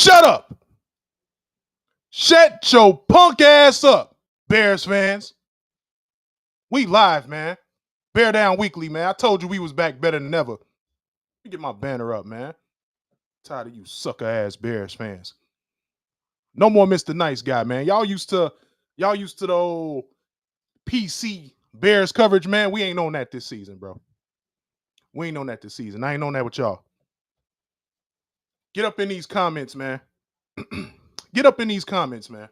Shut up. Shut your punk ass up, Bears fans. We live, man. Bear Down Weekly, man. I told you we was back better than ever. Let me get my banner up, man. Tired of you sucker ass Bears fans. No more Mr. Nice Guy, man. Y'all used to the old PC Bears coverage, man. We ain't on that this season, bro. We ain't on that this season. I ain't on that with y'all. Get up in these comments, man. Get up in these comments, man.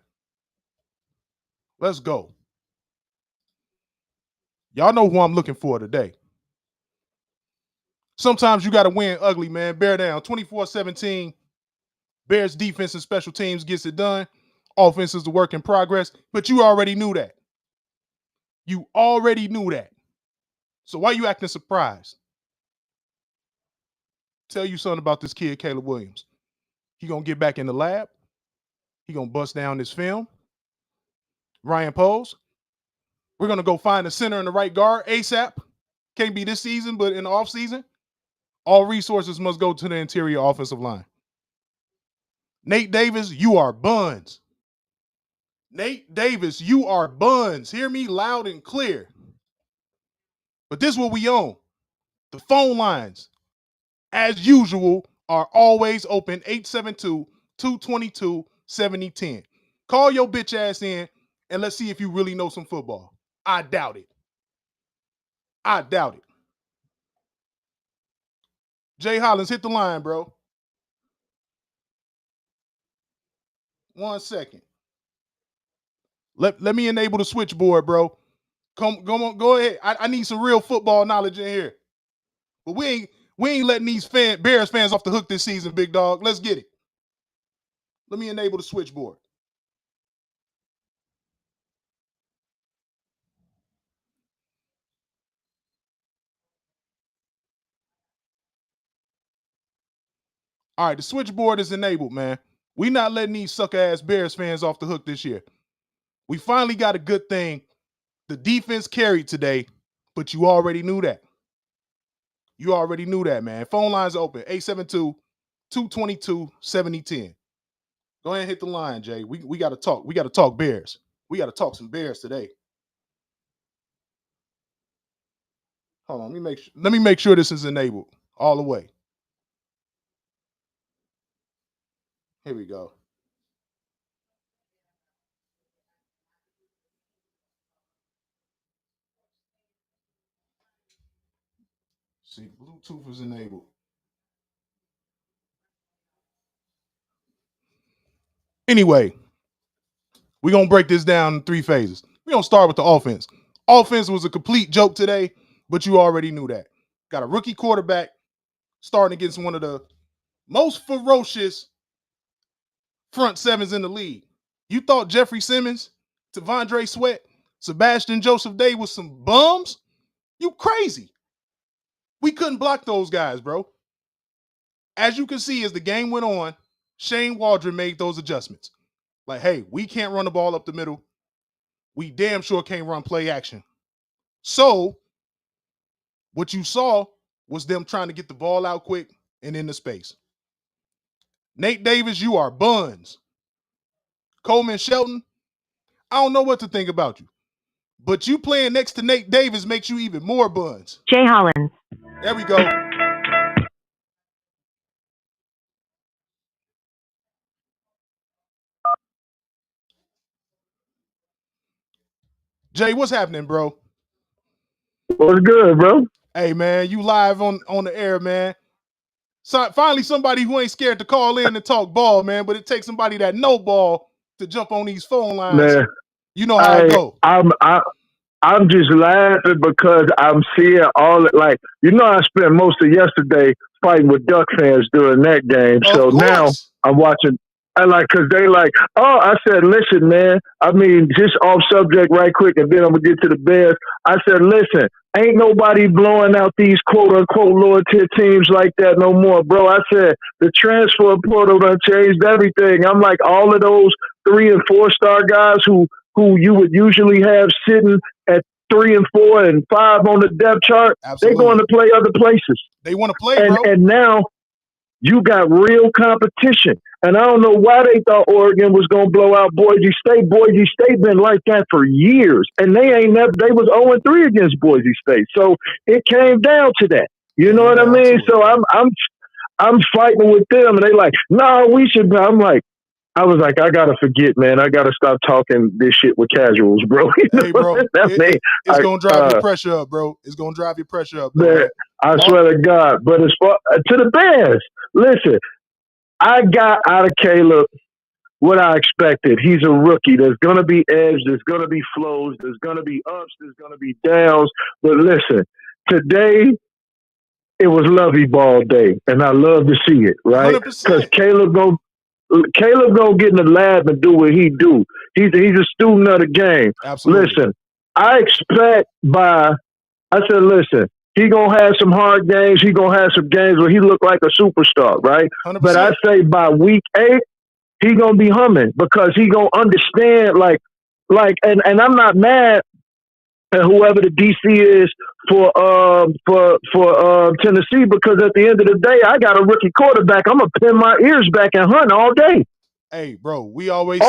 Let's go. Y'all know who I'm looking for today. Sometimes you got to win ugly, man. Bear down. 24-17. Bears defense and special teams gets it done. Offense is the work in progress. But you already knew that. You already knew that. So why you acting surprised? Tell you something about this kid, Caleb Williams. He going to get back in the lab. He going to bust down this film. Ryan Poles. We're going to go find a center and the right guard ASAP. Can't be this season, but in the offseason, all resources must go to the interior offensive line. Nate Davis, you are buns. Nate Davis, you are buns. Hear me loud and clear. But this is what we own. The phone lines, as usual, are always open. 872-222-7010. Call your bitch ass in and let's see if you really know some football. I doubt it. I doubt it. Jay Hollins, hit the line, bro. 1 second. Let me enable the switchboard, bro. Go ahead. I need some real football knowledge in here. But we ain't letting these Bears fans off the hook this season, big dog. Let's get it. Let me enable the switchboard. All right, the switchboard is enabled, man. We not letting these sucker-ass Bears fans off the hook this year. We finally got a good thing. The defense carried today, but you already knew that. You already knew that, man. Phone lines open, 872-222-7010. Go ahead and hit the line, Jay. We got to talk. We got to talk Bears. We got to talk some Bears today. Hold on, let me make sure this is enabled all the way. Here we go. See, Bluetooth is enabled. Anyway, we're going to break this down in 3 phases. We're going to start with the offense. Offense was a complete joke today, but you already knew that. Got a rookie quarterback starting against one of the most ferocious front sevens in the league. You thought Jeffrey Simmons, Tavondre Sweat, Sebastian Joseph Day was some bums? You crazy. We couldn't block those guys, bro. As you can see, as the game went on, Shane Waldron made those adjustments. Like, hey, we can't run the ball up the middle. We damn sure can't run play action. So, what you saw was them trying to get the ball out quick and into space. Nate Davis, you are buns. Coleman Shelton, I don't know what to think about you. But you playing next to Nate Davis makes you even more buns. Jay Hollins. There we go. Jay, what's happening, bro? What's good, bro? Hey, man, you live on the air, man. So finally, somebody who ain't scared to call in and talk ball, man. But it takes somebody that know ball to jump on these phone lines. Man, you know how it go. I'm just laughing because I'm seeing all like I spent most of yesterday fighting with Duck fans during that game. So now I'm watching. Cause they I said, listen, man. I mean, just off subject right quick, and then I'm gonna get to the Bears. I said, listen, ain't nobody blowing out these quote unquote lower tier teams like that no more, bro. I said the transfer portal done changed everything. I'm like all of those 3 and 4 star guys who you would usually have sitting at 3 and 4 and 5 on the depth chart. Absolutely. They're going to play other places. They want to play, bro. And now, you got real competition. And I don't know why they thought Oregon was going to blow out Boise State. Boise State been like that for years, and they ain't never. They was 0-3 against Boise State, so it came down to that. You know what I mean? So I'm fighting with them, and they like, no, we should. I'm like, I was like, I gotta forget, man. I gotta stop talking this shit with casuals, bro. Hey, bro, it's gonna drive your pressure up, bro. It's gonna drive your pressure up, though, man. I swear to God. But as far to the Bears, listen, I got out of Caleb what I expected. He's a rookie. There's gonna be ebbs. There's gonna be flows. There's gonna be ups. There's gonna be downs. But listen, today it was Lovey Ball Day, and I love to see it, right? Because Caleb gonna get in the lab and do what he do. He's a student of the game. Absolutely. Listen, I expect listen, he gonna have some hard games. He gonna have some games where he look like a superstar, right? 100%. But I say by week 8, he gonna be humming because he gonna understand and I'm not mad at whoever the DC is for Tennessee, because at the end of the day, I got a rookie quarterback. I'm gonna pin my ears back and hunt all day. Hey, bro, we always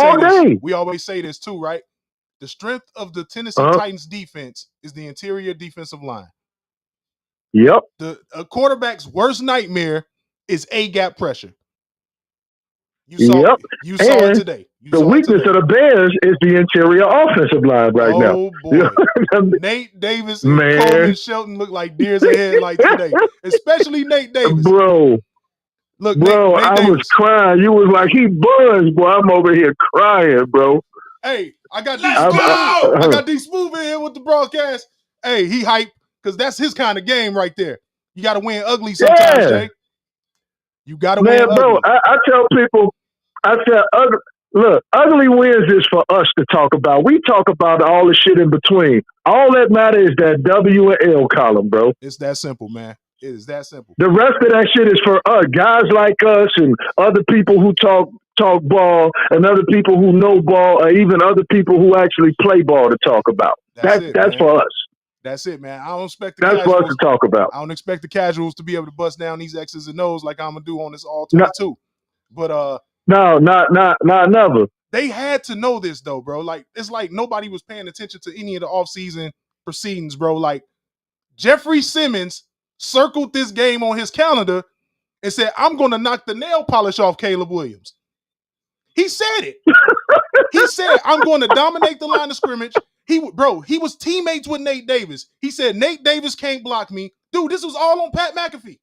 say this too, right? The strength of the Tennessee Titans defense is the interior defensive line. Yep. A quarterback's worst nightmare is A-gap pressure. You saw it today. The weakness of the Bears is the interior offensive line right now. Oh, boy. Nate Davis and Coleman Shelton look like deers in headlights today, especially Nate Davis. Bro, look, bro, Nate I Davis. was crying. You was like, he buzzed, boy. I'm over here crying, bro. Hey, I got D Smooth in here with the broadcast. Hey, he hype because that's his kind of game right there. You got to win ugly sometimes, Jay. You got to win ugly. Bro, I tell people, ugly wins is for us to talk about. We talk about all the shit in between. All that matters is that W and L column, bro. It's that simple, man. It is that simple. The rest of that shit is for us, guys like us and other people who talk ball and other people who know ball, or even other people who actually play ball to talk about. That's for us. That's it, man. I don't expect that's for us to talk about. I don't expect the casuals to be able to bust down these X's and O's like I'm gonna do on this all 22. But no, not never. They had to know this though, bro. Like it's like nobody was paying attention to any of the offseason proceedings, bro. Like Jeffrey Simmons circled this game on his calendar and said, "I'm gonna knock the nail polish off Caleb Williams." He said it. He said, "I'm going to dominate the line of scrimmage." He was teammates with Nate Davis. He said, "Nate Davis can't block me." Dude, this was all on Pat McAfee.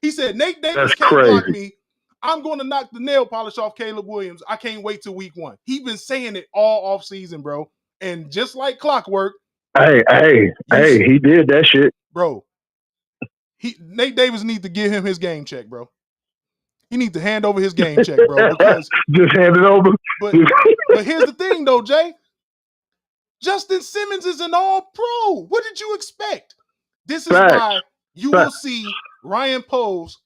He said, "Nate Davis can't block me. I'm going to knock the nail polish off Caleb Williams. I can't wait till week 1." He been saying it all off season, bro. And just like clockwork. Hey, he did that shit. Bro, Nate Davis needs to give him his game check, bro. He needs to hand over his game check, bro. Because just hand it over. But here's the thing, though, Jay. Justin Simmons is an all-pro. What did you expect? This is why you will see Ryan Poles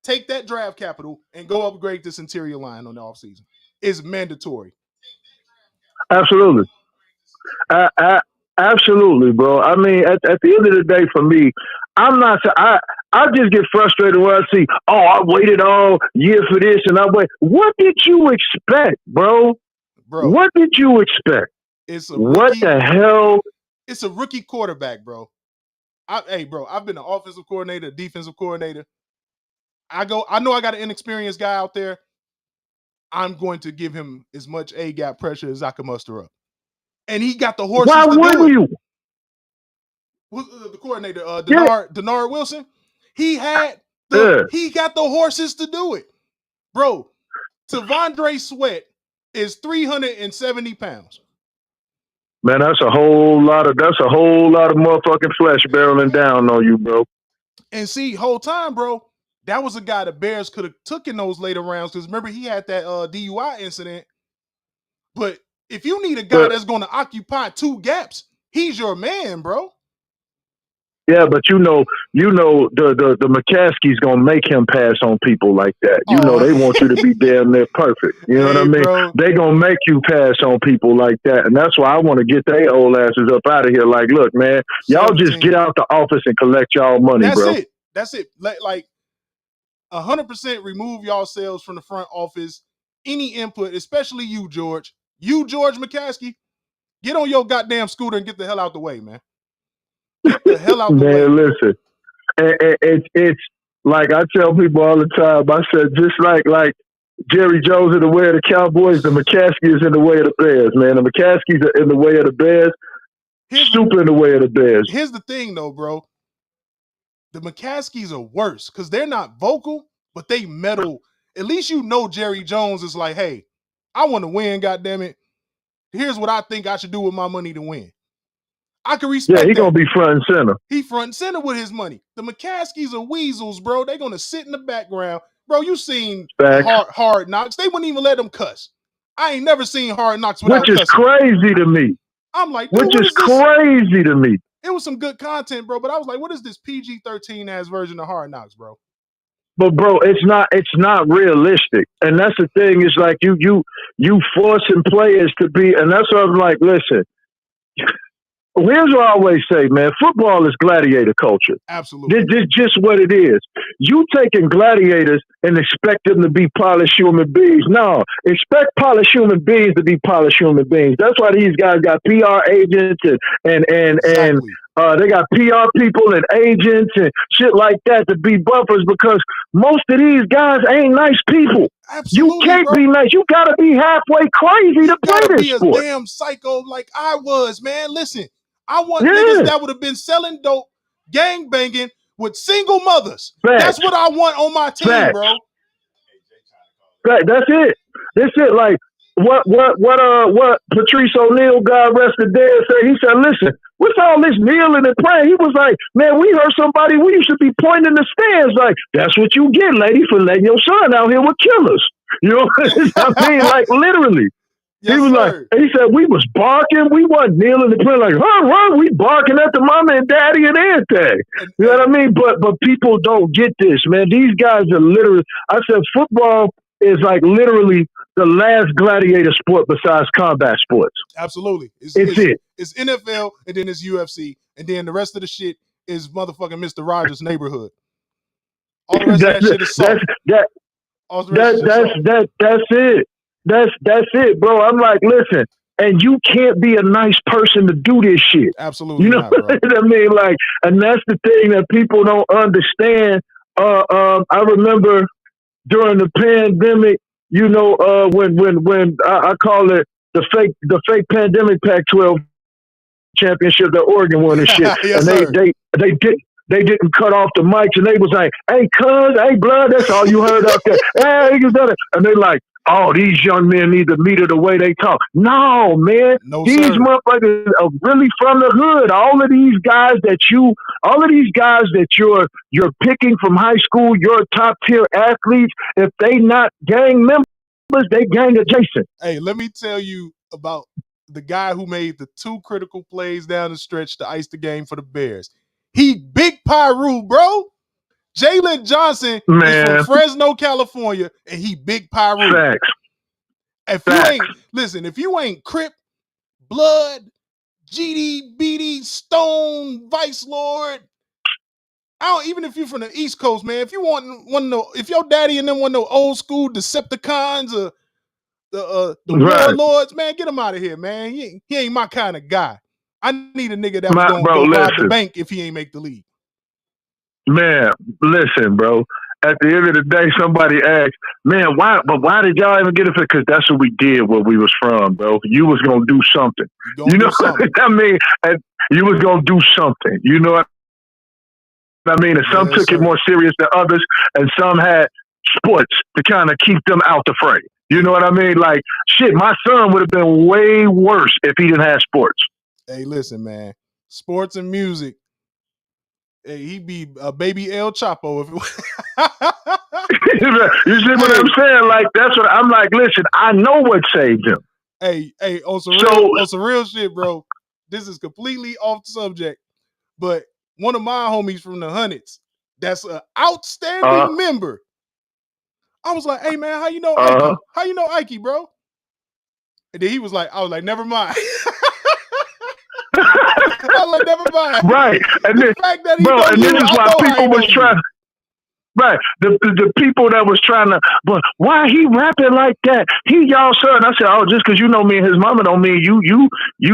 take that draft capital and go upgrade this interior line on the offseason. It's mandatory. Absolutely. Absolutely, bro. I mean, at the end of the day, for me, I just get frustrated when I see, I waited all year for this and I wait. What did you expect, bro? What did you expect? What the hell? It's a rookie quarterback, bro. I've been an offensive coordinator, defensive coordinator. I know I got an inexperienced guy out there. I'm going to give him as much A-gap pressure as I can muster up. And he got the horses to do it. Why wouldn't you? The coordinator, Denard Wilson, he got the horses to do it. Bro, Tavondre Sweat is 370 pounds. Man, that's a whole lot of motherfucking flesh barreling down on you, bro. And see, whole time, bro, that was a guy the Bears could have took in those later rounds, because remember he had that DUI incident. But if you need a guy that's going to occupy 2 gaps, he's your man, bro. Yeah, but you know the McCaskey's gonna make him pass on people like that. You know they want you to be damn near perfect. You know what I mean? Bro. They gonna make you pass on people like that, and that's why I want to get their old asses up out of here. Like, look, man, y'all just get out the office and collect y'all money, bro. That's it. Like 100% remove yourselves from the front office. Any input, especially you, George. You, George McCaskey, get on your goddamn scooter and get the hell out the way, man. Get the hell out the way. Man, listen, it's like I tell people all the time. I said just like Jerry Jones in the way of the Cowboys, the McCaskey is in the way of the Bears, man. The McCaskies are in the way of the Bears. Super in the way of the Bears. Here's the thing, though, bro. The McCaskies are worse because they're not vocal, but they meddle. At least you know Jerry Jones is like, hey, I want to win, goddammit. Here's what I think I should do with my money to win. I can respect that. Yeah, he's going to be front and center. He front and center with his money. The McCaskies are weasels, bro. They're going to sit in the background. Bro, you seen hard Knocks. They wouldn't even let them cuss. I ain't never seen Hard Knocks without cussing. Which is crazy to me. I'm like, dude, which is crazy to me. It was some good content, bro, but I was like, what is this PG-13 ass version of Hard Knocks, bro? But bro, it's not realistic. And that's the thing, is like you forcing players to be, and that's what I'm like, listen, here's what I always say, man, football is gladiator culture. Absolutely. This is just what it is. You taking gladiators and expect them to be polished human beings. No, expect polished human beings to be polished human beings. That's why these guys got PR agents and they got PR people and agents and shit like that to be buffers, because most of these guys ain't nice people. Absolutely, you can't be nice. You got to be halfway crazy to play this sport. Be a damn psycho like I was, man. Listen, I want niggas that would have been selling dope, gang banging with single mothers. Facts. That's what I want on my team, Facts. bro. That's it. That's it. Like what Patrice O'Neal, God rest the dead, said. He said, listen, what's all this kneeling and praying? He was like, man, we heard somebody, we used to be pointing in the stands like, that's what you get, lady, for letting your son out here with killers. You know what I mean? Like literally. Yes, he was sir. like, he said, we was barking, we wasn't kneeling and praying like, we barking at the mama and daddy and everything. You know what I mean? But people don't get this, man. These guys are literally, I said, football is like literally the last gladiator sport besides combat sports. Absolutely. It's NFL, and then it's UFC, and then the rest of the shit is motherfucking Mr. Rogers' Neighborhood. All the rest of that shit is soft. That's it. That's it, bro. I'm like, listen, and you can't be a nice person to do this shit. Absolutely, you know not, bro. what I mean? Like, and that's the thing that people don't understand. I remember during the pandemic, you know, when I call it the fake pandemic Pac-12 championship that Oregon won and shit, yes, and they didn't cut off the mics, and they was like, hey, cuz, hey, blood, that's all you heard out there. Hey, and they like, oh, these young men need to meter the way they talk. No, man. No, these sir. motherfuckers are really from the hood. All of these guys that you're picking from high school, your top tier athletes, if they not gang members, they gang adjacent. Hey, let me tell you about the guy who made the 2 critical plays down the stretch to ice the game for the Bears. He Big Pyru, bro. Jalen Johnson is from Fresno, California, and he Big Pyru. Facts. If you ain't Crip, Blood, GD, BD, Stone, Vice Lord, even if you're from the East Coast, man, if you if your daddy and them want no old school Decepticons or the Warlords, man, get him out of here, man. He ain't my kind of guy. I need a nigga that was going to go rob the bank if he ain't make the league. Man, listen, bro. At the end of the day, somebody asked, man, why did y'all even get it? Because that's what we did where we was from, bro. You was going to do something. You know what I mean? And you was going to do something. You know what I mean? And some took it more serious than others, and some had sports to kind of keep them out the fray. You know what I mean? Like, shit, my son would have been way worse if he didn't have sports. Hey, listen, man. Sports and music. Hey, he'd be a baby El Chapo if You see what I'm saying? Like, that's what I'm like, listen, I know what saved him. Hey, on some real shit, bro. This is completely off the subject. But one of my homies from the Hundreds, that's an outstanding member. I was like, hey man, how you know Ike? How you know Ike, bro? And then I was like, never mind. I was like, never mind. Right. And the fact that bro, and this is why people was trying. Right. The people that was trying to, but why he rapping like that? He y'all son. I said, oh, just because you know me and his mama don't mean you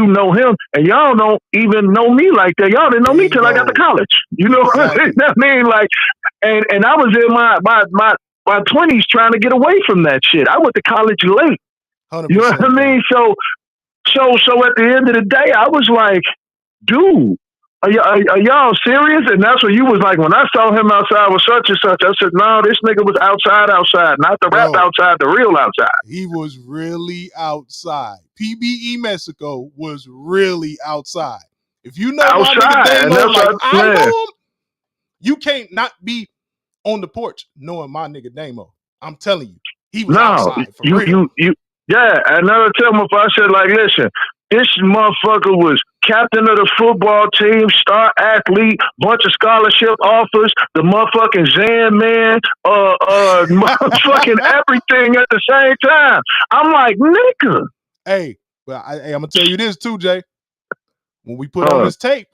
know him, and y'all don't even know me like that. Y'all didn't know me till I got to college. You know Exactly. what I mean? Like, and I was in my 20s trying to get away from that shit. I went to college late. 100%. You know what I mean? So at the end of the day, I was like, dude, are y'all serious? And that's when you was like, when I saw him outside with such and such, I said, no, this nigga was outside, not the rap outside, the real outside. He was really outside. PBE Mexico was really outside. If you know outside, my nigga Damo like I know him, you can't not be on the porch knowing my nigga Damo. I'm telling you, he was outside for real. Yeah, another tell him if I said, like, listen, this motherfucker was captain of the football team, star athlete, bunch of scholarship offers, the motherfucking Zan man, motherfucking everything at the same time. I'm like, nigga. Hey, but I'm gonna tell you this too, Jay. When we put on this tape,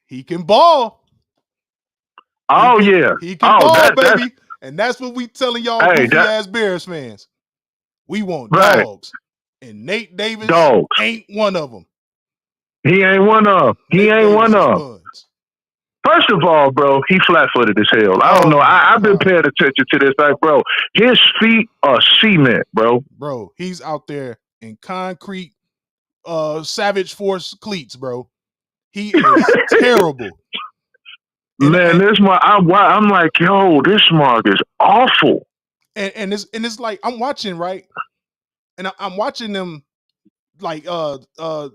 he can ball. Oh, yeah. He can ball, baby. And that's what we telling y'all goofy ass Bears fans. We want dogs. And Nate Davis ain't one of them. He ain't one of them. First of all, bro, he flat-footed as hell. I don't know. I've been paying attention to this. Like, bro, his feet are cement, bro. Bro, he's out there in concrete Savage Force cleats, bro. He is terrible. Man, this mark, I'm like, yo, this mark is awful. And it's like I'm watching, right? And I'm watching them like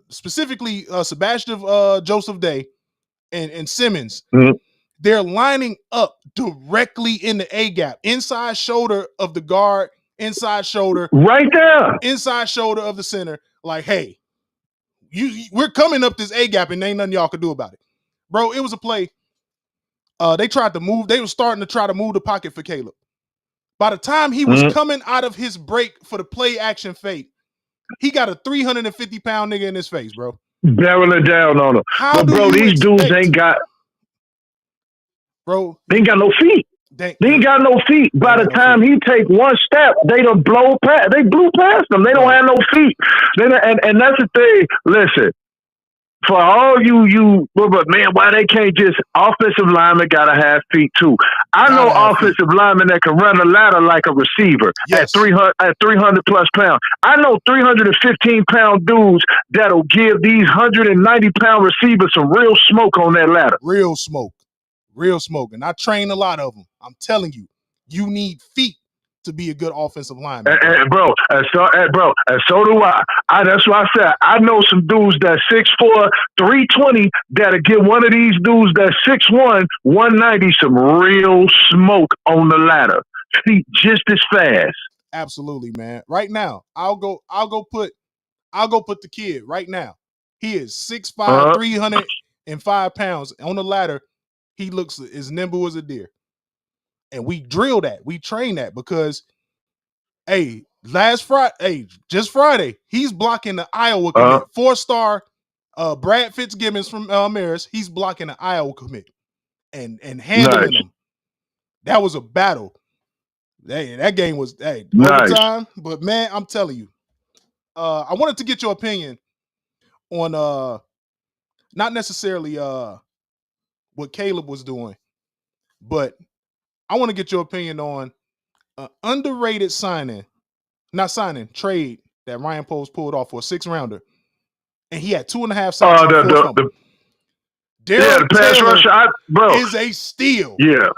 specifically Sebastian Joseph Day and Simmons. Mm-hmm. They're lining up directly in the A gap, inside shoulder of the guard, inside shoulder, right there, inside shoulder of the center. Like, hey, we're coming up this A gap, and ain't nothing y'all can do about it, bro. It was a play. They tried to move. They were starting to try to move the pocket for Caleb. By the time he was coming out of his break for the play action fake, he got a 350-pound nigga in his face, bro. Barreling down on him. But bro, these dudes ain't got. Bro, they ain't got no feet. They ain't got no feet. By the time he take one step, they done blow past. They blew past them. They don't have no feet. And that's the thing. Listen, for all but man, why they can't just offensive linemen gotta have feet too? I know offensive linemen that can run a ladder like a receiver at 300 plus pounds. I know 315-pound dudes that'll give these 190-pound receivers some real smoke on that ladder. Real smoke. And I train a lot of them. I'm telling you, you need feet to be a good offensive lineman. And so do I. That's why I said I know some dudes that 6'4", 320 that'll give one of these dudes that 6'1", 190 some real smoke on the ladder. Feet just as fast. Absolutely, man. Right now, I'll go put the kid right now. He is 6'5", 305 pounds on the ladder. He looks as nimble as a deer. And we drill that. We train that because, hey, just Friday, he's blocking the Iowa commit. 4-star Brad Fitzgibbons from Marist. He's blocking the Iowa commit and handling them. That was a battle. That game was overtime. But man, I'm telling you, I wanted to get your opinion on not necessarily what Caleb was doing, but I want to get your opinion on an underrated trade that Ryan Post pulled off for a 6-rounder, and he had 2.5 sacks. The pass rusher, is a steal. Yeah,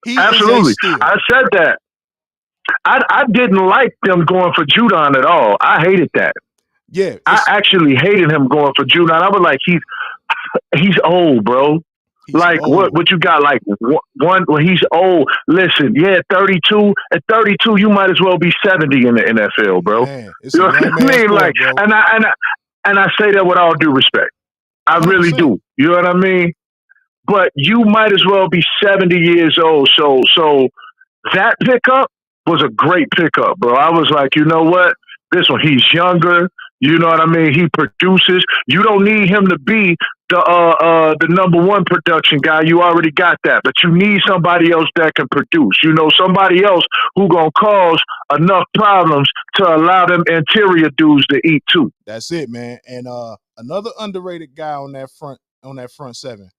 he absolutely. Is a steal. I said that. I didn't like them going for Judon at all. I hated that. Yeah, I actually hated him going for Judon. I was like, he's old, bro. Old. What you got? Like one when he's old. Listen, 32. At 32, you might as well be 70 in the NFL, bro. Man, you know what I mean? Like, bro. And I say that with all due respect. I 100%. Really do. You know what I mean? But you might as well be 70 years old. So that pickup was a great pickup, bro. I was like, you know what? This one, he's younger. You know what I mean? He produces. You don't need him to be the number one production guy. You already got that, but you need somebody else that can produce. You know, somebody else who gonna cause enough problems to allow them interior dudes to eat too. That's it, man. And another underrated guy on that front seven,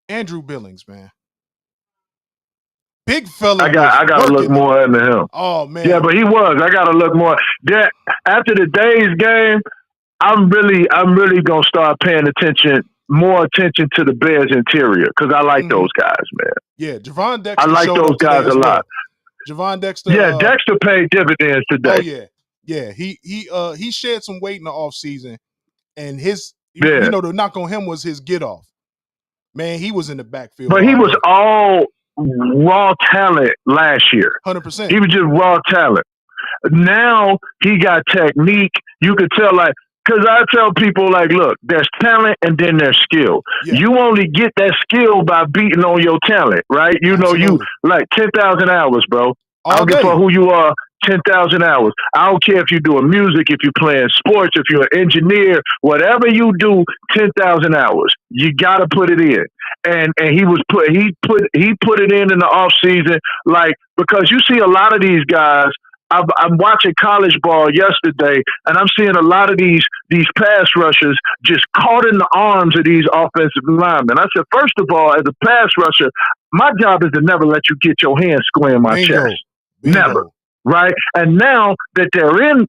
Andrew Billings, man. Big fella. I gotta look more into him. Oh man. Yeah, but he was. I gotta look more. Yeah, after the day's game, I'm really gonna start paying more attention to the Bears interior because I like those guys, man. Yeah, Javon Dexter. I like those guys a lot. Javon Dexter. Yeah, Dexter paid dividends today. Oh yeah. He shed some weight in the offseason, and you know, the knock on him was his get off. Man, he was in the backfield. But he was all raw talent last year. 100%. He was just raw talent. Now he got technique. You could tell, like, because I tell people, like, look, there's talent and then there's skill. Yeah. You only get that skill by beating on your talent, right? You know, you like 10,000 hours, bro. I don't give a fuck who you are. 10,000 hours. I don't care if you're doing music, if you're playing sports, if you're an engineer, whatever you do, 10,000 hours. You got to put it in. And he put it in the off season, like, because you see a lot of these guys. I'm watching college ball yesterday, and I'm seeing a lot of these pass rushers just caught in the arms of these offensive linemen. I said, first of all, as a pass rusher, my job is to never let you get your hands square in my chest. Never. Right? And now that they're in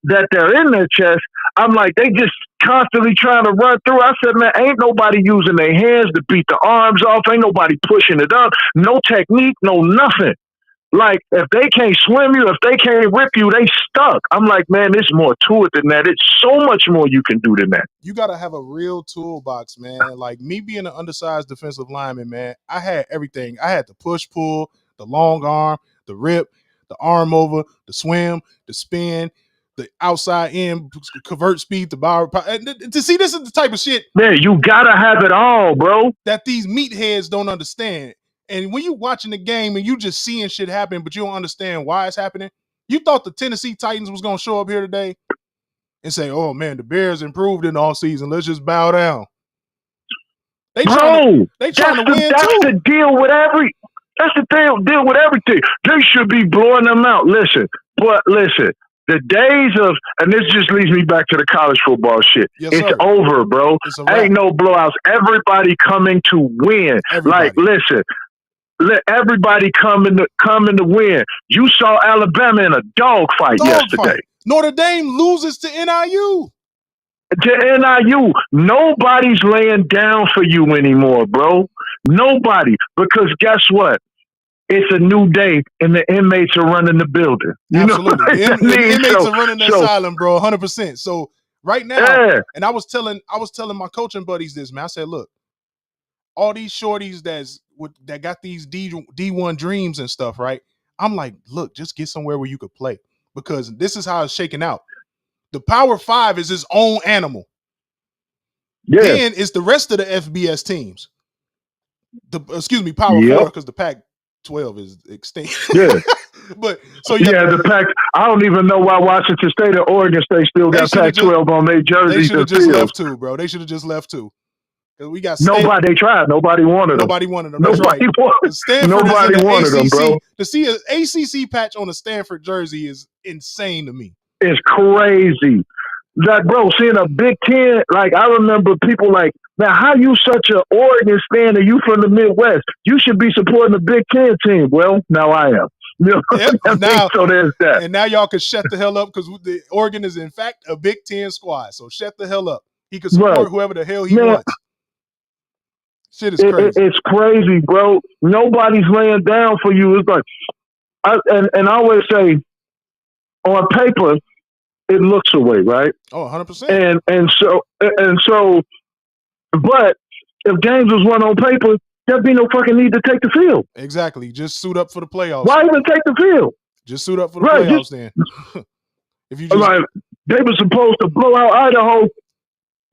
their chest, I'm like, they just constantly trying to run through. I said, man, ain't nobody using their hands to beat the arms off. Ain't nobody pushing it up. No technique, no nothing. Like, if they can't swim you, if they can't rip you, they stuck. I'm like, man, there's more to it than that. It's so much more you can do than that. You got to have a real toolbox, man. Like, me being an undersized defensive lineman, man, I had everything. I had the push-pull, the long arm, the rip, the arm over, the swim, the spin, the outside in, convert speed, the power. To see, this is the type of shit. Man, you got to have it all, bro. That these meatheads don't understand. And when you watching the game and you just seeing shit happen, but you don't understand why it's happening, you thought the Tennessee Titans was going to show up here today and say, oh, man, the Bears improved in the offseason. Let's just bow down. They trying to win, too. That's the deal with deal with everything. They should be blowing them out. Listen, the days of, and this just leads me back to the college football shit. Yes, it's over, bro. Ain't no blowouts. Everybody coming to win. Like, listen. Let everybody come in to win. You saw Alabama in a dogfight yesterday. Notre Dame loses to NIU. Nobody's laying down for you anymore, bro. Nobody. Because guess what? It's a new day, and the inmates are running the building. Absolutely. The inmates are running the asylum, bro, 100%. So right now, and I was telling my coaching buddies this, man. I said, look, all these shorties that got these D1 dreams and stuff, right? I'm like, look, just get somewhere where you could play, because this is how it's shaking out. The Power 5 is its own animal. Yeah. Then it's the rest of the FBS teams. Power 4, because the Pac-12 is extinct. Yeah. But so the Pac. I don't even know why Washington State or Oregon State still got Pac-12 on their jerseys. They should have just left too, bro. They should have just left too. We got nobody. They tried. Nobody wanted them. Nobody wanted them. Nobody wanted them, bro. To see an ACC patch on a Stanford jersey is insane to me. It's crazy. Like, bro, seeing a Big Ten, like, I remember people like, now, how you such an Oregon fan and you from the Midwest? You should be supporting the Big Ten team. Well, now I am. You know? Now, so there's that. And now y'all can shut the hell up, because the Oregon is, in fact, a Big Ten squad. So shut the hell up. He can support whoever the hell he wants. Shit is crazy. It's crazy, bro. Nobody's laying down for you. It's like, I always say, on paper, it looks away, right? Oh, 100%. And so, but if games was won on paper, there'd be no fucking need to take the field. Exactly. Just suit up for the playoffs. Why even take the field? Just suit up for the playoffs then. If you just, like, they were supposed to blow out Idaho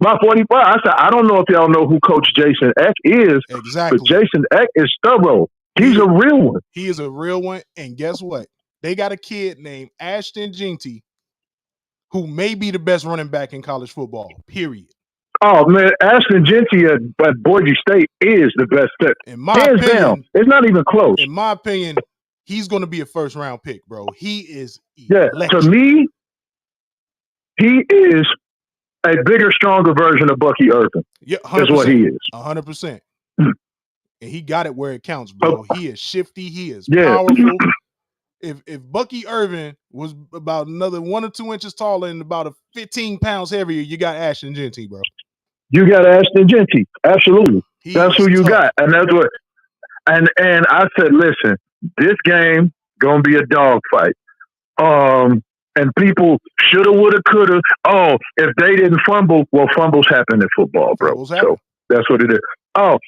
by 45. I said, I don't know if y'all know who Coach Jason Eck is. Exactly. But Jason Eck is thorough. He's a real one. He is a real one. And guess what? They got a kid named Ashton Jeanty who may be the best running back in college football, period. Oh man, Ashton Genty at Boise State is the best pick. In my Hands opinion, down. It's not even close. in my opinion, he's going to be a first round pick, bro. He is Yeah, electric. to me, he is a bigger, stronger version of Bucky Irvin. Yeah, is what he is. 100%. And he got it where it counts, bro. He is shifty. He is Yeah. powerful. If Bucky Irvin was about another 1 or 2 inches taller and about 15 pounds heavier, you got Ashton Genty, bro. You got Ashton Genty. Absolutely. That's who you tough. got. And that's what and I said, listen, this game gonna be a dogfight. And people shoulda, woulda, coulda. Oh, if they didn't fumble, well, fumbles happen in football, bro. So that's what it is. Oh.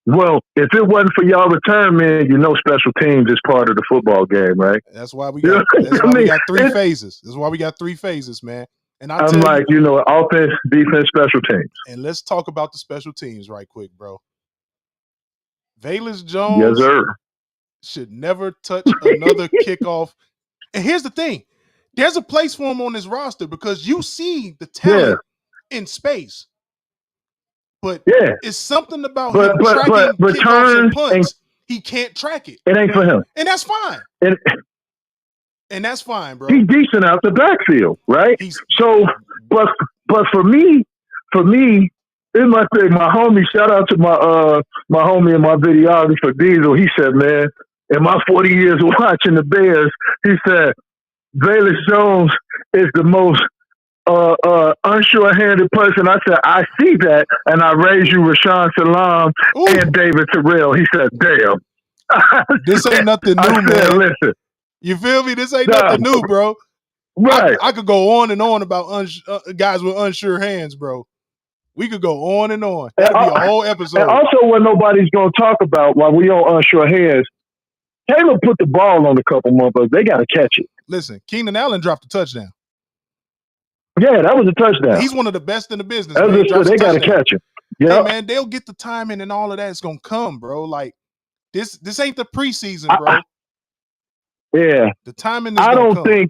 Well, if it wasn't for y'all return men, special teams is part of the football game, right? That's why we got. That's why we got 3 phases. That's why we got 3 phases, man. And I'm like, offense, defense, special teams. And let's talk about the special teams right quick, bro. Velus Jones, yes, sir, should never touch another kickoff. And here's the thing: there's a place for him on this roster because you see the talent in space. But it's something about him tracking kickoffs and punts. He can't track it. It ain't for him. And that's fine. And that's fine, bro. He's decent out the backfield, right? But for me, it must be my homie. Shout out to my homie and my videographer Diesel. He said, man, in my 40 years of watching the Bears, he said, Velus Jones is the most unsure-handed person. I said, I see that, and I raised you Rashawn Salam and David Terrell. He said, damn. This ain't nothing new, man. Listen. You feel me? This ain't nothing new, bro. Right. I could go on and on about guys with unsure hands, bro. We could go on and on. That'd be a whole episode. And also what nobody's going to talk about while we on unsure hands, Caleb put the ball on a couple motherfuckers. They got to catch it. Listen, Keenan Allen dropped a touchdown. Yeah, that was a touchdown. He's one of the best in the business. They got to catch him. Yeah, hey, man, they'll get the timing and all of that. It's gonna come, bro. Like this ain't the preseason, bro. Yeah, the timing. Is I don't think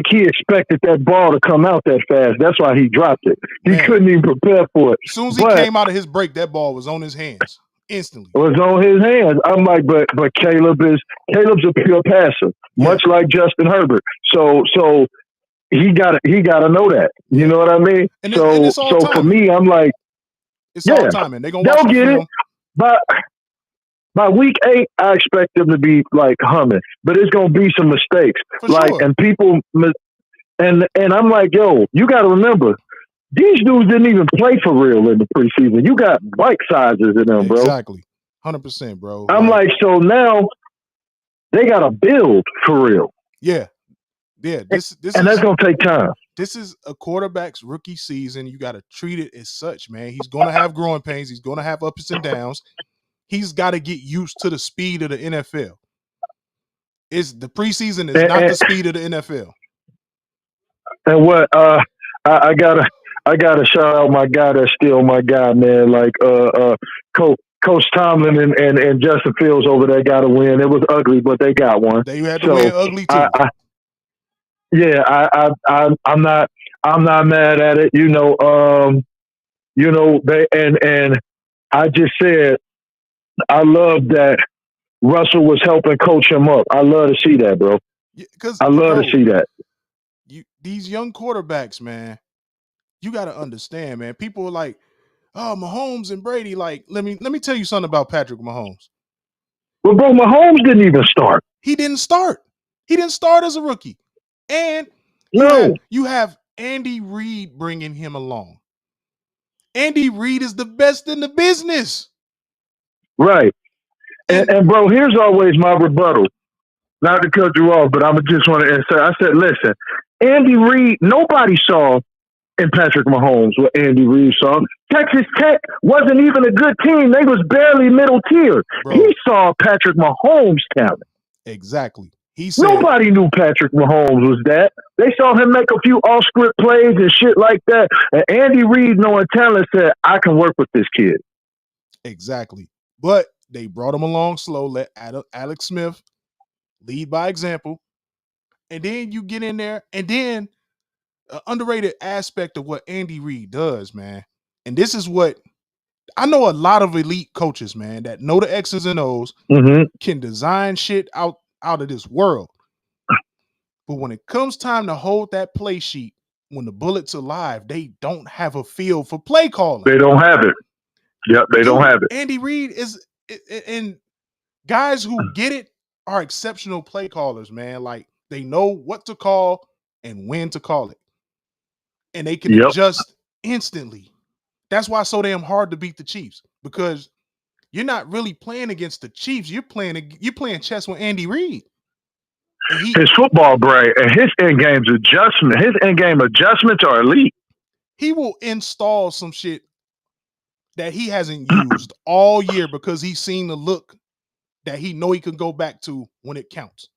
he expected that ball to come out that fast. That's why he dropped it. He couldn't even prepare for it. As soon as he came out of his break, that ball was on his hands instantly. It was on his hands. I'm like, but Caleb's a pure passer, much like Justin Herbert. So he got to know that. You know what I mean? And so for me, I'm like, it's all timing. They'll get it. But by week 8, I expect them to be like humming. But it's gonna be some mistakes. And people and I'm like, yo, you got to remember, these dudes didn't even play for real in the preseason. You got bite sizes in them, bro. Exactly, 100%, bro. I'm like, so now they got to build for real. Yeah. This and that's gonna take time. This is a quarterback's rookie season. You got to treat it as such, man. He's gonna have growing pains. He's gonna have ups and downs. He's got to get used to the speed of the NFL. The preseason is not the speed of the NFL. And what I gotta shout out my guy that's still my guy, man. Like Coach Tomlin and Justin Fields over there got to win. It was ugly, but they got one. They had to win ugly too. I'm not mad at it. They and I just said I love that Russell was helping coach him up. I love to see that, bro. I love to see that. These young quarterbacks, man, you got to understand, man. People are like, oh, Mahomes and Brady. Like, let me tell you something about Patrick Mahomes. Well, bro, Mahomes didn't even start. He didn't start. He didn't start as a rookie. And you have Andy Reid bringing him along. Andy Reid is the best in the business. Right. And bro, here's always my rebuttal. Not to cut you off, but I just want to say, I said, listen, Andy Reid, nobody saw in Patrick Mahomes what Andy Reid saw. Texas Tech wasn't even a good team. They was barely middle tier. Bro. He saw Patrick Mahomes' talent. Exactly. He said, nobody knew Patrick Mahomes was that. They saw him make a few off-script plays and shit like that. And Andy Reid, knowing talent, said, I can work with this kid. Exactly. But they brought him along slow, let Alex Smith lead by example. And then you get in there, and then underrated aspect of what Andy Reid does, man. And this is what I know a lot of elite coaches, man, that know the X's and O's, can design shit out of this world. But when it comes time to hold that play sheet, when the bullets are live, they don't have a feel for play calling. They don't have it. Yep, they don't have it. Andy Reid is, and guys who get it are exceptional play callers, man. Like, they know what to call and when to call it. And they can adjust instantly. That's why it's so damn hard to beat the Chiefs, because you're not really playing against the Chiefs. You're playing chess with Andy Reid. His football brain and his in-game adjustments are elite. He will install some shit that he hasn't used all year because he's seen the look that he know he can go back to when it counts.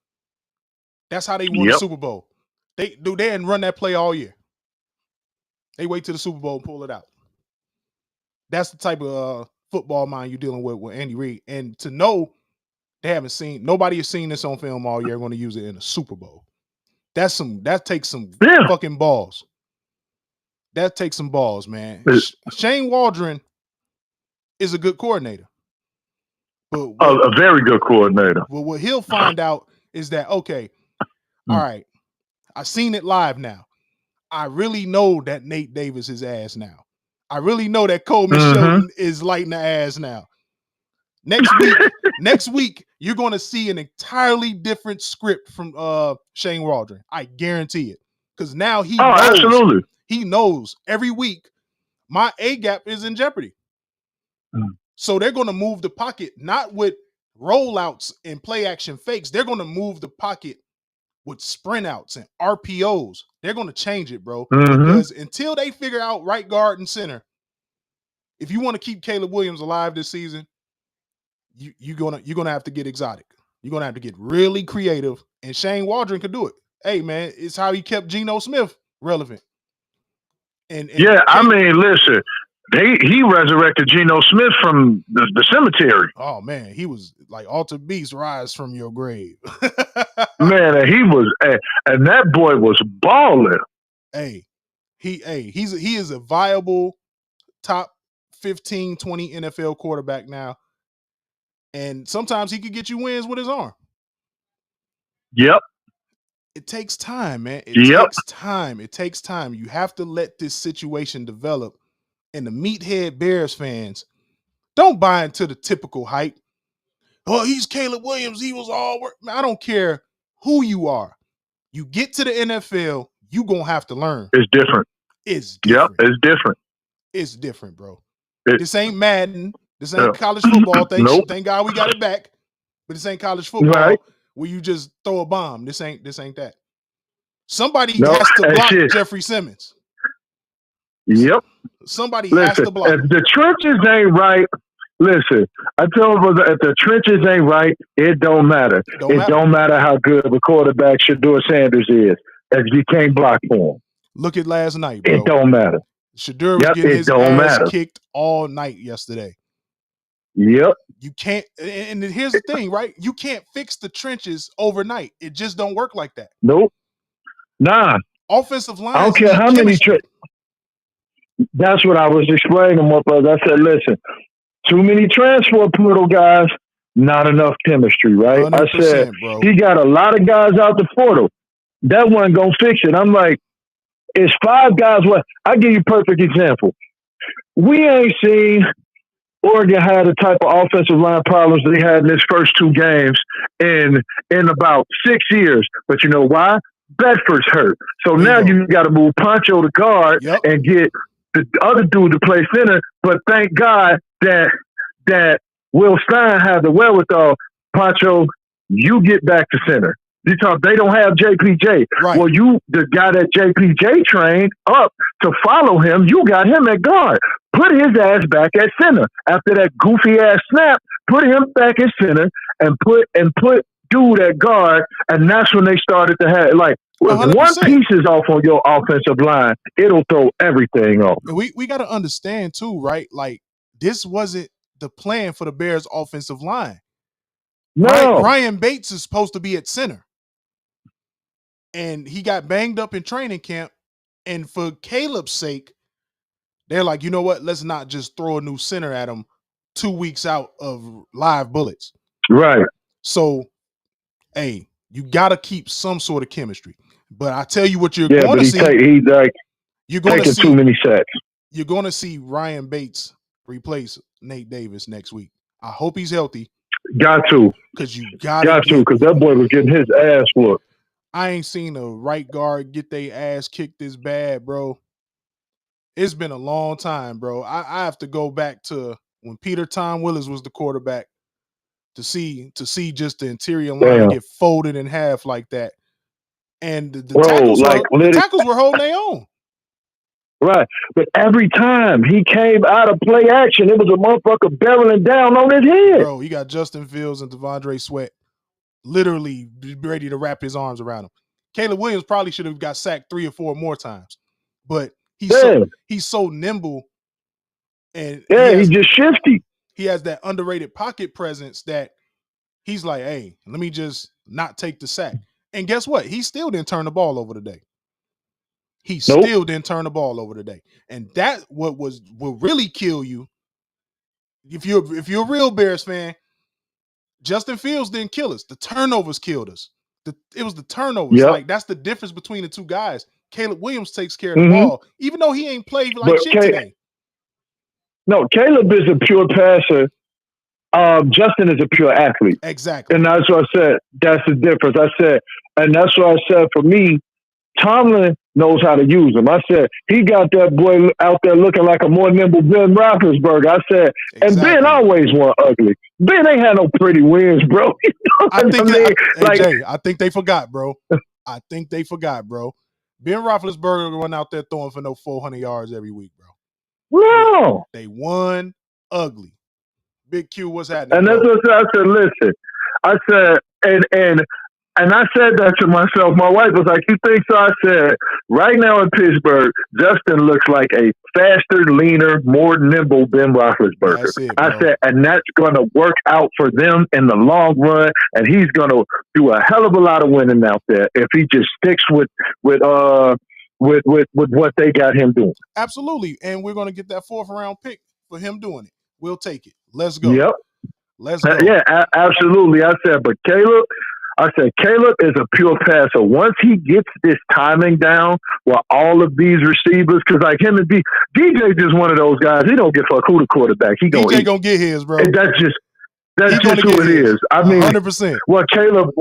That's how they won the Super Bowl. They didn't run that play all year. They wait till the Super Bowl and pull it out. That's the type of football mind you're dealing with Andy Reid. And to know nobody has seen this on film all year, going to use it in a Super Bowl. That takes some fucking balls. That takes some balls, man. Shane Waldron is a good coordinator. But a very good coordinator. Well, what he'll find out is that, okay, all right, I've seen it live now. I really know that Nate Davis is ass now. I really know that Coleman Shelton is lighting the ass now. Next week, you're going to see an entirely different script from Shane Waldron. I guarantee it. Because now he knows. Absolutely. He knows every week my A gap is in jeopardy. So they're going to move the pocket, not with rollouts and play action fakes. They're going to move the pocket with sprint outs and RPOs. They're going to change it, bro. Because until they figure out right guard and center, if you want to keep Caleb Williams alive this season, you're gonna have to get exotic. You're gonna have to get really creative, and Shane Waldron could do it. Hey, man, it's how he kept Geno Smith relevant. And I mean, listen, he resurrected Geno Smith from the cemetery. Oh man, he was like altar beast, rise from your grave. Man, and that boy was balling. Hey, he is a viable top 15, 20 NFL quarterback now. And sometimes he could get you wins with his arm. Yep. It takes time, man. It takes time. You have to let this situation develop. And the meathead Bears fans, don't buy into the typical hype. Oh, he's Caleb Williams. He was all work. Man, I don't care who you are. You get to the NFL, you gonna have to learn. It's different. It's different. Yep, it's different. It's different, bro. This ain't Madden. This ain't college football. Thank God we got it back. But this ain't college football where you just throw a bomb. This ain't that. Somebody has to block Jeffrey Simmons. Yep. Somebody has to block. If the trenches ain't right, listen, I tell them if the trenches ain't right, it don't matter. It don't matter how good of a quarterback Shedeur Sanders is if you can't block for him. Look at last night, bro. It don't matter. Shedeur was getting his ass kicked all night yesterday. Yep. You can't, and here's the thing, right? You can't fix the trenches overnight. It just don't work like that. Nope. Nah. Offensive line. I don't care how many That's what I was explaining to my brother. I said, listen, too many transfer portal guys, not enough chemistry, right? I said, bro. He got a lot of guys out the portal. That one gonna fix it. I'm like, it's 5 guys. I'll give you a perfect example. We ain't seen Oregon had the type of offensive line problems they had in its first 2 games in about 6 years. But you know why? Bedford's hurt. So now you got to move Poncho to guard and get the other dude to play center. But thank God that Will Stein had the wherewithal. Poncho, you get back to center. Because they don't have JPJ. Right. Well, the guy that JPJ trained up to follow him, you got him at guard. Put his ass back at center. After that goofy ass snap, put him back at center and put dude at guard. And that's when they started to have, like, 100%. One piece is off on your offensive line, it'll throw everything off. We got to understand too, right? Like, this wasn't the plan for the Bears offensive line. No. Ryan Bates is supposed to be at center. And he got banged up in training camp, And for Caleb's sake, they're like, you know what? Let's not just throw a new center at him 2 weeks out of live bullets. Right. So, hey, you got to keep some sort of chemistry. But I tell you what, you're Yeah, going but to see. he's like You're going to taking too see. many sacks. You're going to see Ryan Bates replace Nate Davis next week. I hope he's healthy. Got to. Because you got to because that boy was getting his ass whooped. I ain't seen a right guard get their ass kicked this bad, bro. It's been a long time, bro. I have to go back to when Peter Tom Willis was the quarterback to see just the interior line get folded in half like that. And the tackles were holding their own. Right. But every time he came out of play action, it was a motherfucker barreling down on his head. Bro, you got Justin Fields and Devondre Sweat literally ready to wrap his arms around him. Caleb Williams probably should have got sacked 3 or 4 more times. But he's so nimble, and he's just shifty. He has that underrated pocket presence that he's like, hey, let me just not take the sack. And guess what? He still didn't turn the ball over today. Still didn't turn the ball over today. And that will really kill you. If you're a real Bears fan, Justin Fields didn't kill us. The turnovers killed us. It was the turnovers. Yep. Like, that's the difference between the two guys. Caleb Williams takes care of the ball, even though he ain't played like shit today. No, Caleb is a pure passer. Justin is a pure athlete. Exactly. And that's what I said. That's the difference. And that's what I said for me, Tomlin knows how to use him. I said, he got that boy out there looking like a more nimble Ben Roethlisberger. I said, and Ben always won ugly. Ben ain't had no pretty wins, bro. I think they forgot, bro. I think they forgot, bro. Ben Roethlisberger went out there throwing for no 400 yards every week, bro. No. They won ugly. Big Q, what's happening? And that's what I said. Listen, I said, and I said that to myself. My wife was like, you think so? I said, right now in Pittsburgh, Justin looks like a faster, leaner, more nimble Ben Roethlisberger. I said, and that's going to work out for them in the long run, and he's going to do a hell of a lot of winning out there if he just sticks with what they got him doing. Absolutely, and we're going to get that 4th round pick for him doing it. We'll take it. Let's go. Yep. Let's go. Yeah, absolutely. I said, but Caleb is a pure passer. Once he gets this timing down with all of these receivers, because like him and DJ just one of those guys. He don't give a fuck who the quarterback. He DJ gonna get his, bro. And that's just who it is. I mean, 100%. What Caleb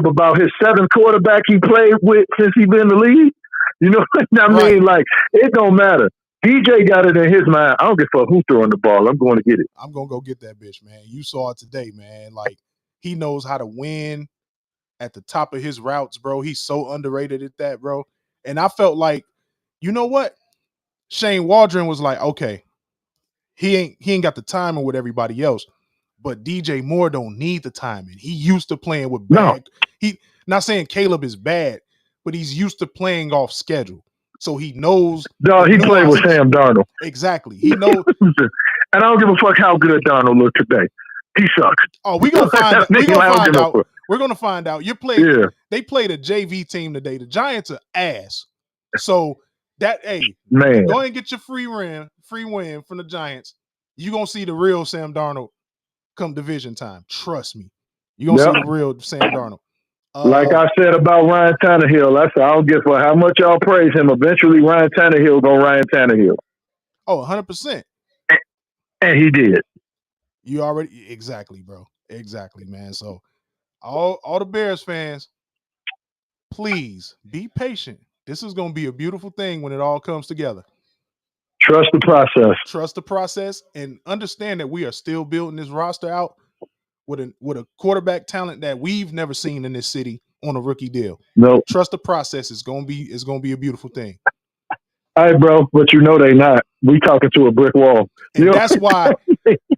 about his 7th quarterback he played with since he been in the league? You know what I mean? Like, it don't matter. DJ got it in his mind. I don't give a fuck who's throwing the ball. I'm going to get it. I'm going to go get that bitch, man. You saw it today, man. Like, he knows how to win at the top of his routes, bro. He's so underrated at that, bro. And I felt like, you know what? Shane Waldron was like, okay, he ain't got the timing with everybody else, but DJ Moore don't need the timing. He used to playing with bad. He not saying Caleb is bad, but he's used to playing off schedule. So he knows. No, he played with Sam Darnold. Exactly. He knows. And I don't give a fuck how good Darnold looked today. He sucks. Oh, we're gonna find out. We're gonna find out. We're gonna find out. They played a JV team today. The Giants are ass. So go ahead and get your free win from the Giants. You're gonna see the real Sam Darnold come division time. Trust me. You're gonna see the real Sam Darnold. Like I said about Ryan Tannehill, I don't give a how much y'all praise him. Eventually, Ryan Tannehill gonna Ryan Tannehill. Oh, 100%. And he did. You already exactly, bro. Exactly, man. So all the Bears fans, please be patient. This is gonna be a beautiful thing when it all comes together. Trust the process. Trust the process, and understand that we are still building this roster out with a quarterback talent that we've never seen in this city on a rookie deal. No. Trust the process. It's gonna be a beautiful thing. All right, bro, but you know they not. We talking to a brick wall. And that's why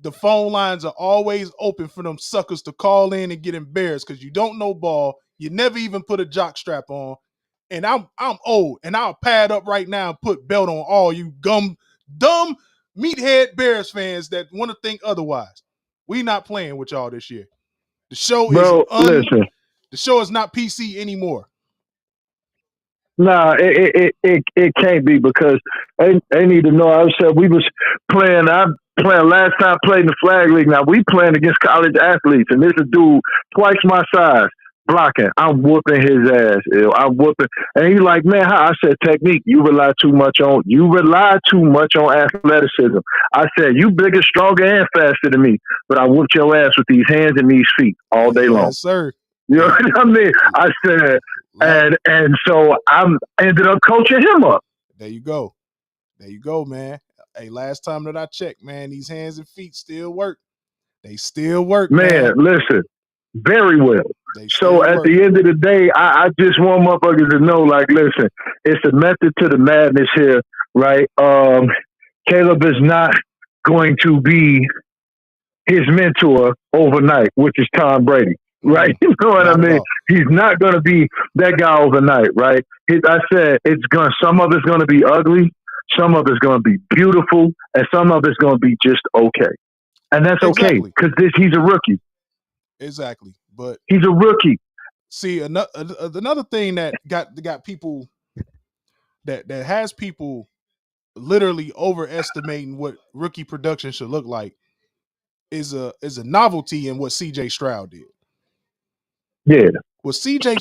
the phone lines are always open for them suckers to call in and get embarrassed because you don't know ball. You never even put a jock strap on. And I'm old, and I'll pad up right now and put belt on all you dumb meathead Bears fans that want to think otherwise. We not playing with y'all this year. The show listen. The show is not PC anymore. Nah, it can't be because they need to know. I said we was playing. I playing last time I played in the flag league. Now we playing against college athletes, and this is a dude twice my size blocking. I'm whooping his ass. I'm whooping, and he like, man, how? I said technique. You rely too much on athleticism. I said you bigger, stronger, and faster than me, but I whooped your ass with these hands and these feet all day long. Yes, sir. You know what I mean? I said, and so I ended up coaching him up. There you go. There you go, man. Hey, last time that I checked, man, these hands and feet still work. They still work, man. Listen, very well. So at the end of the day, I just want motherfuckers to know, like, listen, it's a method to the madness here, right? Caleb is not going to be his mentor overnight, which is Tom Brady. Right, you know what I mean. He's not going to be that guy overnight, right? I said some of it's going to be ugly, some of it's going to be beautiful, and some of it's going to be just okay, and that's okay because he's a rookie. Exactly, but he's a rookie. See, another thing that got people that has people literally overestimating what rookie production should look like is a novelty in what CJ Stroud did. Yeah. Well, CJ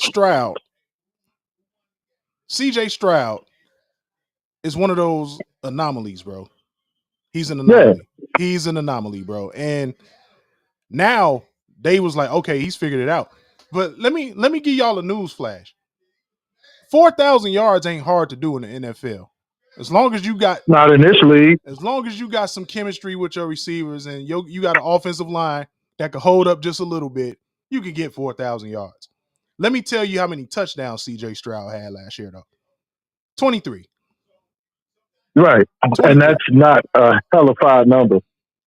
Stroud is one of those anomalies, bro. He's an anomaly. Yeah. He's an anomaly, bro. And now they was like, okay, he's figured it out. But let me give y'all a news flash. 4,000 yards ain't hard to do in the NFL. As long as you got not in this league. As long as you got some chemistry with your receivers and you got an offensive line that can hold up just a little bit, you can get 4,000 yards. Let me tell you how many touchdowns CJ Stroud had last year, though. 23. Right. 23. And that's not a hellified number.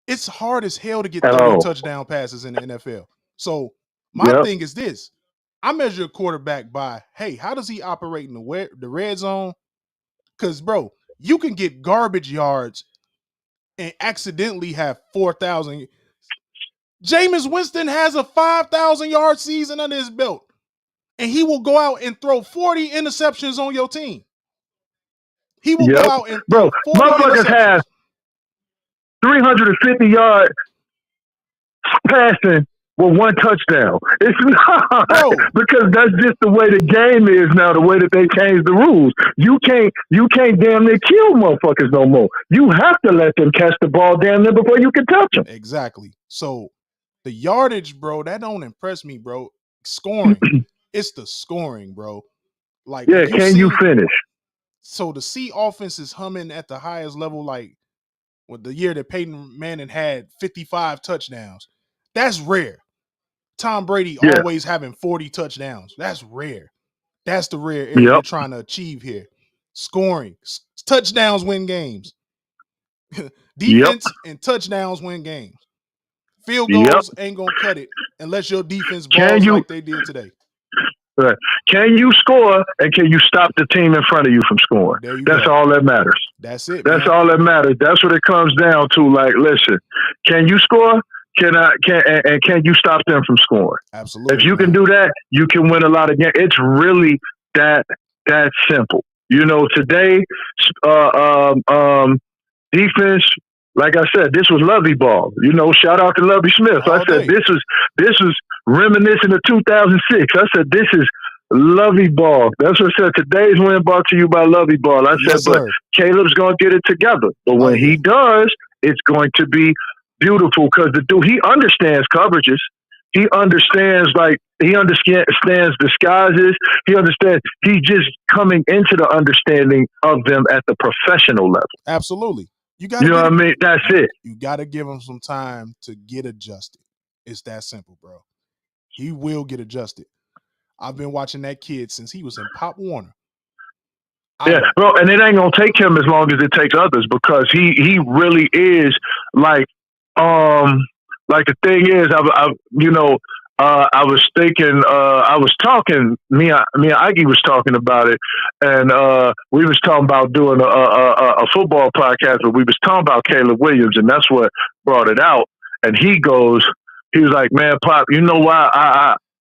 It's hard as hell to get 30 touchdown passes in the NFL. So my thing is this. I measure a quarterback by, hey, how does he operate in the red zone? Because, bro, you can get garbage yards and accidentally have 4,000. Jameis Winston has a 5,000-yard season under his belt, and he will go out and throw 40 interceptions on your team. He will go out and throw 40 motherfuckers have 350 yards passing with one touchdown. It's not because that's just the way the game is now, the way that they changed the rules. You can't damn near kill motherfuckers no more. You have to let them catch the ball damn near before you can touch them. Exactly. So the yardage, bro, that don't impress me, bro. Scoring. It's the scoring, bro. Like, yeah, can you finish? So to see offenses humming at the highest level, like with the year that Peyton Manning had 55 touchdowns, that's rare. Tom Brady always having 40 touchdowns. That's rare. That's the rare area you're trying to achieve here. Scoring. Touchdowns win games. Defense and touchdowns win games. Field goals ain't going to cut it unless your defense balls like they did today. Right. Can you score and can you stop the team in front of you from scoring? That's all that matters. That's it. That's all that matters. That's what it comes down to. Like, listen, can you score? Can you stop them from scoring? Absolutely. If you can do that, you can win a lot of games. It's really that simple. You know, today, defense. Like I said, this was Lovey ball. You know, shout out to Lovey Smith. I said this was reminiscent of 2006. I said this is Lovey ball. That's what I said. Today's win brought to you by Lovey ball. I said, but Caleb's going to get it together. But when he does, it's going to be beautiful because the dude, he understands coverages. He understands disguises. He understands. He's just coming into the understanding of them at the professional level. Absolutely. You know what I mean? That's it. You got to give him some time to get adjusted. It's that simple, bro. He will get adjusted. I've been watching that kid since he was in Pop Warner. Yeah, bro, and it ain't gonna take him as long as it takes others because he really is like the thing is I was thinking I was talking me and Ike was talking about it and we was talking about doing a football podcast, but we was talking about Caleb Williams and that's what brought it out. And he was like, man, Pop, you know why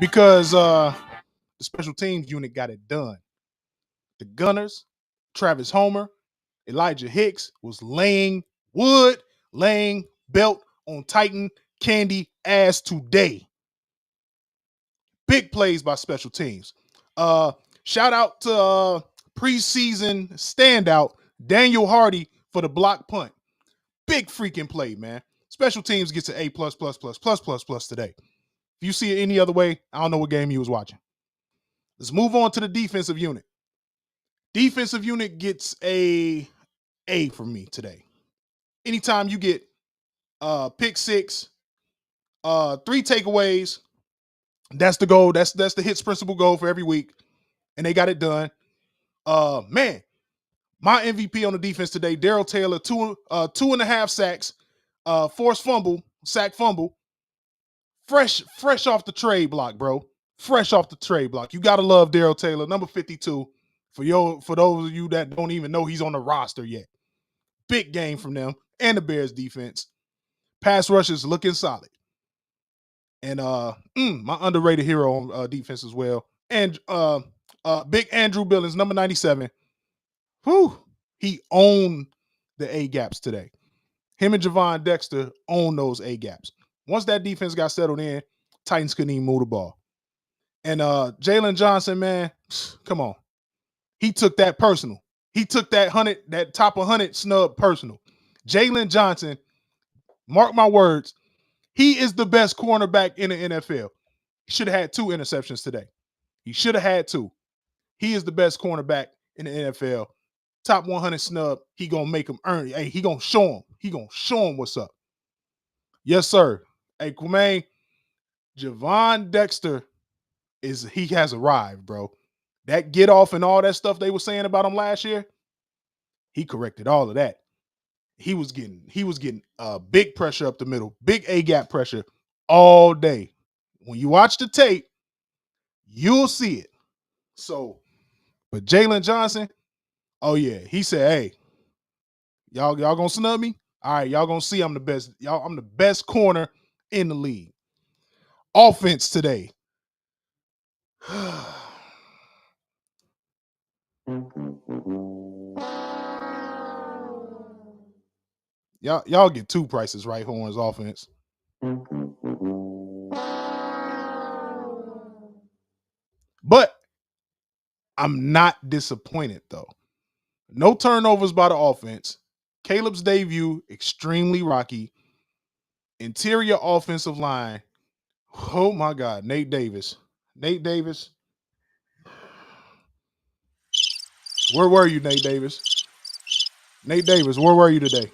Because the special teams unit got it done. The Gunners, Travis Homer, Elijah Hicks was laying wood, laying belt on Titan candy ass today. Big plays by special teams. Shout out to preseason standout Daniel Hardy for the block punt. Big freaking play, man. Special teams gets an A plus today. If you see it any other way, I don't know what game you was watching. Let's move on to the defensive unit. Defensive unit gets a from me today. Anytime you get pick six, 3 takeaways, that's the goal. That's the hits principle goal for every week, and they got it done. Man, my MVP on the defense today, Daryl Taylor, 2.5 sacks, forced fumble, sack fumble, fresh off the trade block, bro. Fresh off the trade block. You gotta love Daryl Taylor, number 52. For those of you that don't even know he's on the roster yet. Big game from them and the Bears defense. Pass rush is looking solid. And my underrated hero on defense as well. And big Andrew Billings, number 97. Whew, he owned the A gaps today. Him and Javon Dexter own those A gaps. Once that defense got settled in, Titans couldn't even move the ball. And Jalen Johnson, man, come on. He took that personal. He took that top 100 snub personal. Jalen Johnson, mark my words, he is the best cornerback in the NFL. He should have had 2 interceptions today. He should have had 2. He is the best cornerback in the NFL. Top 100 snub. He gonna make him earn it. Hey, he gonna show him. He gonna show him what's up. Yes, sir. Hey, Kwame, Javon Dexter he has arrived, bro. That get off and all that stuff they were saying about him last year, he corrected all of that. He was getting big pressure up the middle, big A gap pressure all day. When you watch the tape, you'll see it. So, but Jalen Johnson, oh yeah, he said, "Hey, y'all gonna snub me? All right, y'all gonna see I'm the best. I'm the best corner in the league." Offense today. Y'all get 2 prices right, Horns offense. But I'm not disappointed though. No turnovers by the offense. Caleb's debut, extremely rocky. Interior offensive line. Oh my God, Nate Davis. Where were you, Nate Davis? Nate Davis, where were you today?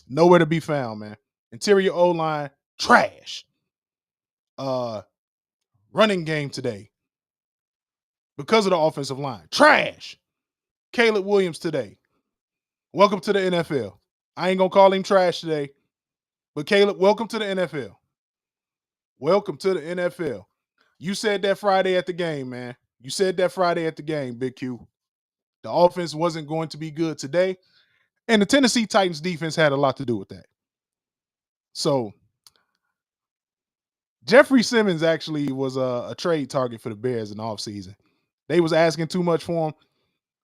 Nowhere to be found, man. Interior O-line, trash. Running game today. Because of the offensive line. Trash. Caleb Williams today. Welcome to the NFL. I ain't gonna call him trash today. But Caleb, welcome to the NFL. Welcome to the NFL. You said that Friday at the game, man. You said that Friday at the game, Big Q. The offense wasn't going to be good today. And the Tennessee Titans defense had a lot to do with that. So Jeffrey Simmons actually was a trade target for the Bears in the offseason. They was asking too much for him.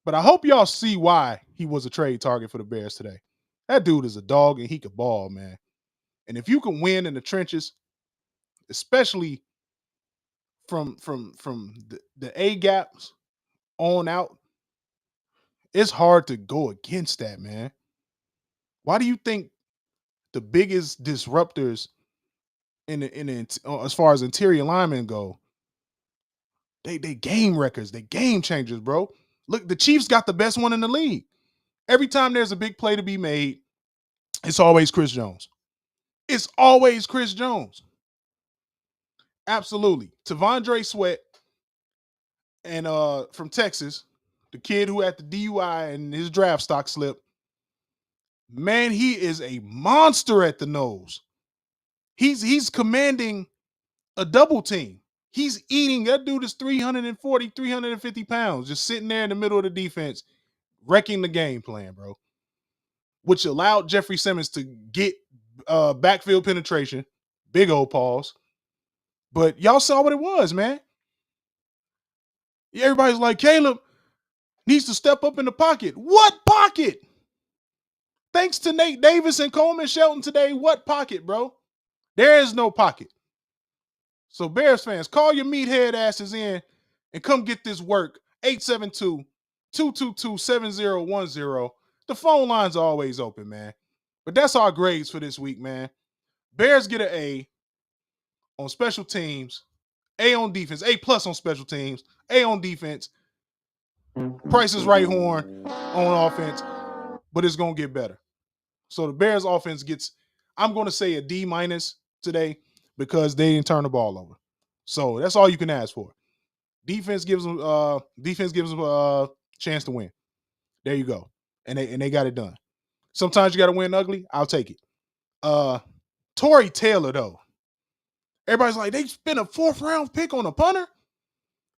But I hope y'all see why he was a trade target for the Bears today. That dude is a dog and he could ball, man. And if you can win in the trenches, especially from the A gaps on out, it's hard to go against that, man. Why do you think the biggest disruptors as far as interior linemen go, they game wreckers, they game changers, bro? Look, the Chiefs got the best one in the league. Every time there's a big play to be made, it's always Chris Jones. It's always Chris Jones. Absolutely. Tavondre Sweat and from Texas, the kid who had the DUI and his draft stock slip, man, he is a monster at the nose. He's commanding a double team. He's eating. That dude is 340, 350 pounds, just sitting there in the middle of the defense, wrecking the game plan, bro. Which allowed Jeffrey Simmons to get backfield penetration. Big old pause. But y'all saw what it was, man. Everybody's like, Caleb, needs to step up in the pocket. What pocket? Thanks to Nate Davis and Coleman Shelton today, what pocket, bro? There is no pocket. So Bears fans, call your meathead asses in and come get this work. 872-222-7010. The phone lines are always open, man. But that's our grades for this week, man. Bears get an A on special teams, A on defense, A+ on special teams, A on defense. Price is right horn on offense, but it's going to get better. So the Bears offense gets, I'm going to say a D- today because they didn't turn the ball over. So that's all you can ask for. Defense gives them a chance to win. There you go. And they got it done. Sometimes you got to win ugly. I'll take it. Torrey Taylor, though. Everybody's like, they spent a 4th round pick on a punter?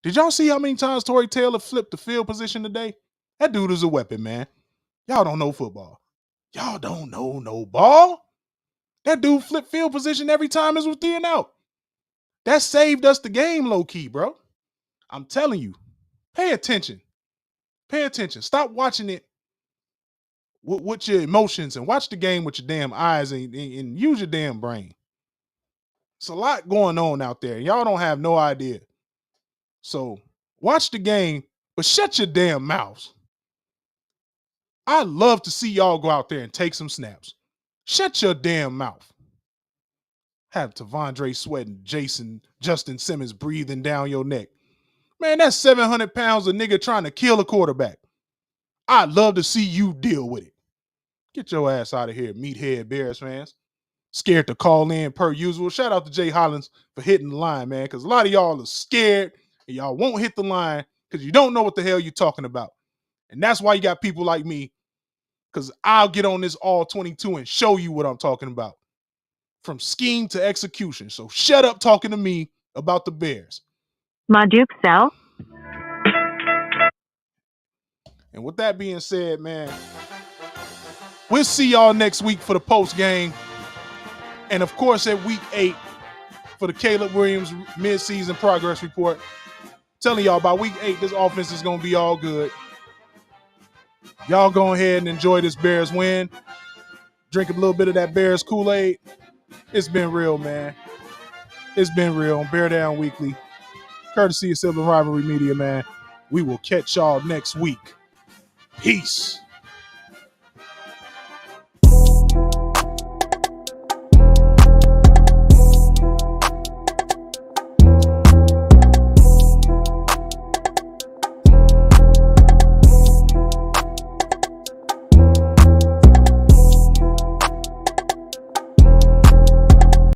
Did y'all see how many times Torrey Taylor flipped the field position today? That dude is a weapon, man. Y'all don't know football. Y'all don't know no ball. That dude flipped field position every time it was 3 and out. That saved us the game, low-key, bro. I'm telling you. Pay attention. Pay attention. Stop watching it with your emotions and watch the game with your damn eyes and use your damn brain. It's a lot going on out there. Y'all don't have no idea. So watch the game, but shut your damn mouths. I'd love to see y'all go out there and take some snaps. Shut your damn mouth. Have Tavondre Sweat and Justin Simmons breathing down your neck. Man, that's 700 pounds of nigga trying to kill a quarterback. I'd love to see you deal with it. Get your ass out of here, meathead Bears fans. Scared to call in per usual. Shout out to Jay Hollins for hitting the line, man, because a lot of y'all are scared and y'all won't hit the line because you don't know what the hell you're talking about. And that's why you got people like me, because I'll get on this all 22 and show you what I'm talking about. From scheme to execution. So shut up talking to me about the Bears. Maduke Cell. And with that being said, man, we'll see y'all next week for the post game. And of course, at week 8 for the Caleb Williams midseason progress report. Telling y'all by week 8, this offense is going to be all good. Y'all go ahead and enjoy this Bears win. Drink a little bit of that Bears Kool-Aid. It's been real, man. It's been real on Bear Down Weekly. Courtesy of Sibling Rivalry Media, man. We will catch y'all next week. Peace.